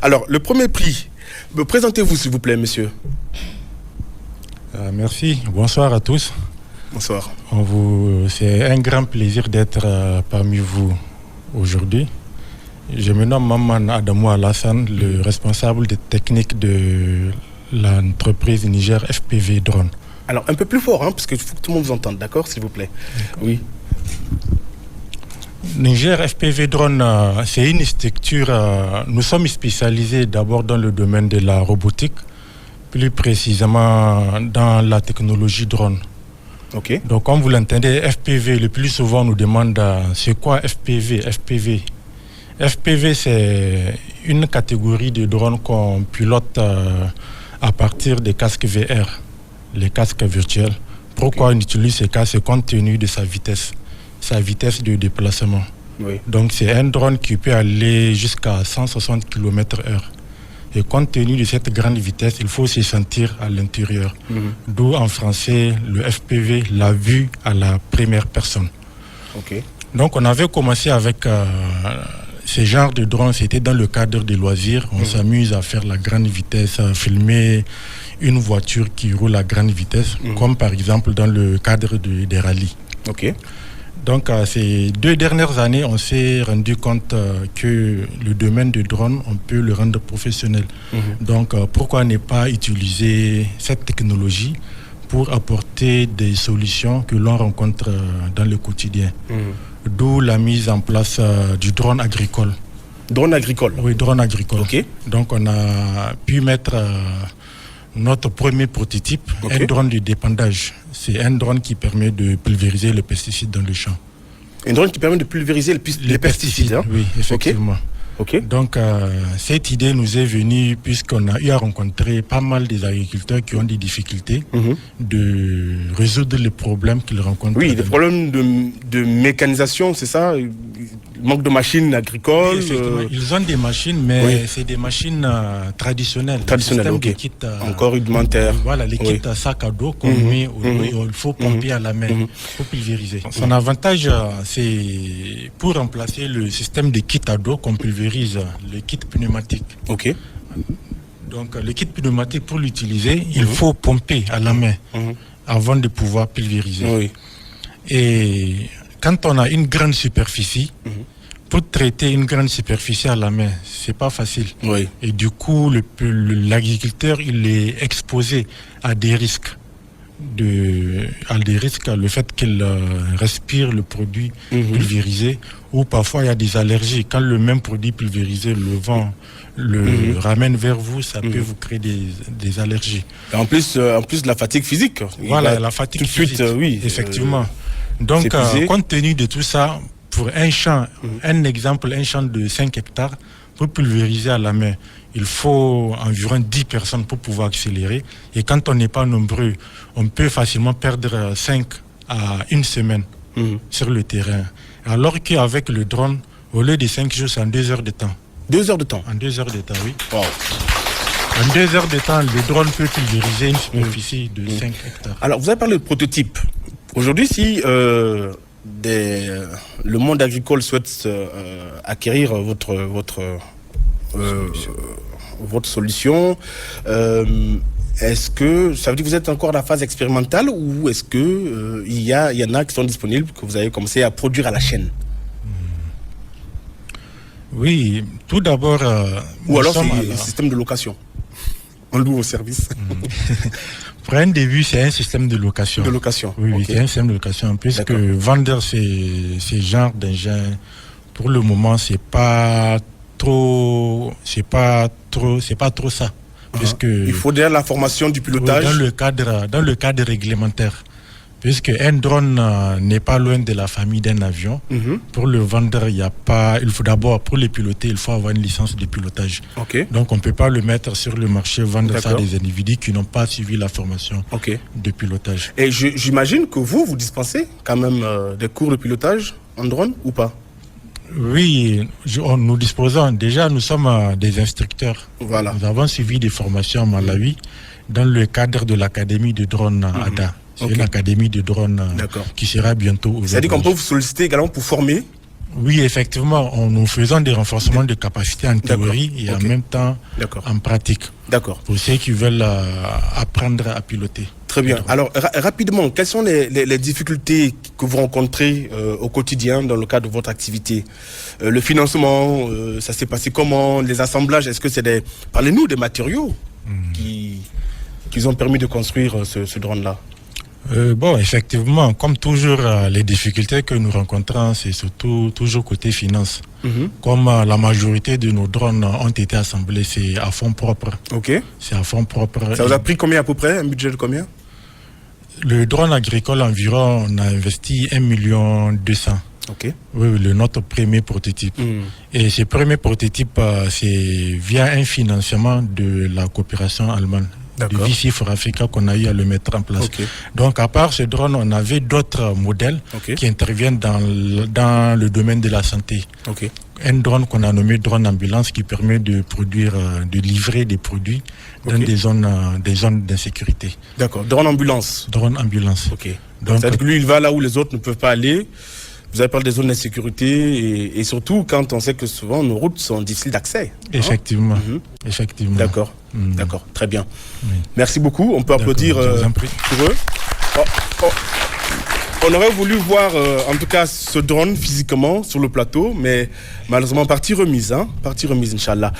Alors, le premier prix, présentez-vous s'il vous plaît, monsieur. Merci, bonsoir à tous. Bonsoir. C'est un grand plaisir d'être parmi vous aujourd'hui. Je me nomme Maman Adamou Alassane, le responsable des techniques de l'entreprise Niger FPV Drone. Alors, un peu plus fort, hein, parce qu'il faut que tout le monde vous entende, d'accord, s'il vous plaît. Oui. Niger FPV Drone, c'est une structure. Nous sommes spécialisés d'abord dans le domaine de la robotique, plus précisément dans la technologie drone. Ok. Donc, comme vous l'entendez, FPV, le plus souvent, on nous demande c'est quoi FPV? FPV, c'est une catégorie de drones qu'on pilote à partir des casques VR, les casques virtuels. Pourquoi on utilise ces casques? Compte tenu de sa vitesse de déplacement. Oui. Donc, c'est un drone qui peut aller jusqu'à 160 km/h. Et compte tenu de cette grande vitesse, il faut se sentir à l'intérieur. D'où en français, le FPV, la vue à la première personne. Ok. Donc, on avait commencé avec ce genre de drone, c'était dans le cadre des loisirs. On s'amuse à faire la grande vitesse, à filmer une voiture qui roule à grande vitesse, comme par exemple dans le cadre des rallyes. Ok. Donc, ces 2 dernières années, on s'est rendu compte que le domaine du drone, on peut le rendre professionnel. Donc, pourquoi ne pas utiliser cette technologie pour apporter des solutions que l'on rencontre dans le quotidien? D'où la mise en place du drone agricole. Drone agricole? Oui, drone agricole. Ok. Donc, on a pu mettre notre premier prototype, un drone de dépendage. C'est un drone qui permet de pulvériser les pesticides dans le champ. Un drone qui permet de pulvériser les pesticides, hein? Oui, effectivement. Okay. Donc, cette idée nous est venue puisqu'on a eu à rencontrer pas mal des agriculteurs qui ont des difficultés de résoudre les problèmes qu'ils rencontrent. Oui, des problèmes de mécanisation, c'est ça? Manque de machines agricoles. Oui, ils ont des machines, mais c'est des machines traditionnelles. Traditionnelles, ok. Kits, encore rudimentaires. Voilà, les kits sac à dos qu'on met au dos et il faut pomper à la main pour pulvériser. Son avantage, c'est pour remplacer le système de kit à dos qu'on pulvérise, le kit pneumatique. Ok. Donc, le kit pneumatique, pour l'utiliser, il faut pomper à la main avant de pouvoir pulvériser. Oui. Et quand on a une grande superficie, pour traiter une grande superficie à la main, c'est pas facile. Oui. Et du coup, l'agriculteur, il est exposé à des risques. Le fait qu'il respire le produit pulvérisé, ou parfois il y a des allergies. Quand le même produit pulvérisé, le vent le ramène vers vous, ça peut vous créer des allergies. Et en plus de la fatigue physique. Voilà, la fatigue physique. Oui. Effectivement. Donc, compte tenu de tout ça, pour un champ, un champ de 5 hectares, pour pulvériser à la main, il faut environ 10 personnes pour pouvoir accélérer. Et quand on n'est pas nombreux, on peut facilement perdre 5 à 1 semaine sur le terrain. Alors qu'avec le drone, au lieu de 5 jours, c'est en 2 heures de temps. 2 heures de temps? En 2 heures de temps, oui. Wow. En 2 heures de temps, le drone peut pulvériser une superficie de 5 hectares. Alors, vous avez parlé de prototype. Aujourd'hui, si le monde agricole souhaite acquérir votre solution, est-ce que ça veut dire que vous êtes encore dans la phase expérimentale ou est-ce que il y en a qui sont disponibles, que vous avez commencé à produire à la chaîne? Oui, tout d'abord... ou alors c'est un système de location. On loue vos services. Pour un début, c'est un système de location. De location. Oui, c'est un système de location. Puisque vendre ces genres d'engins, pour le moment, c'est pas trop ça. Il faut déjà la formation du pilotage. Dans le cadre réglementaire. Puisque un drone n'est pas loin de la famille d'un avion. Pour le vendre, il faut d'abord, pour le piloter, il faut avoir une licence de pilotage. Donc on ne peut pas le mettre sur le marché, vendre ça à des individus qui n'ont pas suivi la formation de pilotage. Et j'imagine que vous dispensez quand même des cours de pilotage en drone ou pas? Oui, nous disposons. Déjà, nous sommes des instructeurs. Voilà. Nous avons suivi des formations à Malawi dans le cadre de l'académie de drone ADA. C'est une académie de drone qui sera bientôt ouverte. C'est-à-dire qu'on peut vous solliciter également pour former Oui, effectivement, nous faisons des renforcements de capacité en théorie et en même temps en pratique. D'accord. Pour ceux qui veulent apprendre à piloter. Très bien. Alors, rapidement, quelles sont les difficultés que vous rencontrez au quotidien dans le cadre de votre activité? Le financement, ça s'est passé comment? Les assemblages, est-ce que c'est des... Parlez-nous des matériaux qui ont permis de construire ce drone-là. Bon, effectivement, comme toujours, les difficultés que nous rencontrons, c'est surtout toujours côté finance. Comme la majorité de nos drones ont été assemblés, c'est à fonds propres. Ok. C'est à fonds propres. Ça vous a pris combien à peu près? Un budget de combien? Le drone agricole environ, on a investi 1,2 million. Ok. Oui, notre premier prototype. Et ce premier prototype, c'est via un financement de la coopération allemande. Du VC for Africa qu'on a eu à le mettre en place. Donc à part ce drone, on avait d'autres modèles qui interviennent dans le domaine de la santé. Un drone qu'on a nommé drone ambulance qui permet de produire, de livrer des produits dans des zones d'insécurité. D'accord, drone ambulance. Drone ambulance. Donc c'est-à-dire que lui, il va là où les autres ne peuvent pas aller. Vous avez parlé des zones d'insécurité et surtout quand on sait que souvent nos routes sont difficiles d'accès. Effectivement. Effectivement. D'accord. D'accord, très bien. Merci beaucoup. On peut applaudir pour eux. On aurait voulu voir en tout cas ce drone physiquement sur le plateau, mais malheureusement partie remise, Inch'Allah.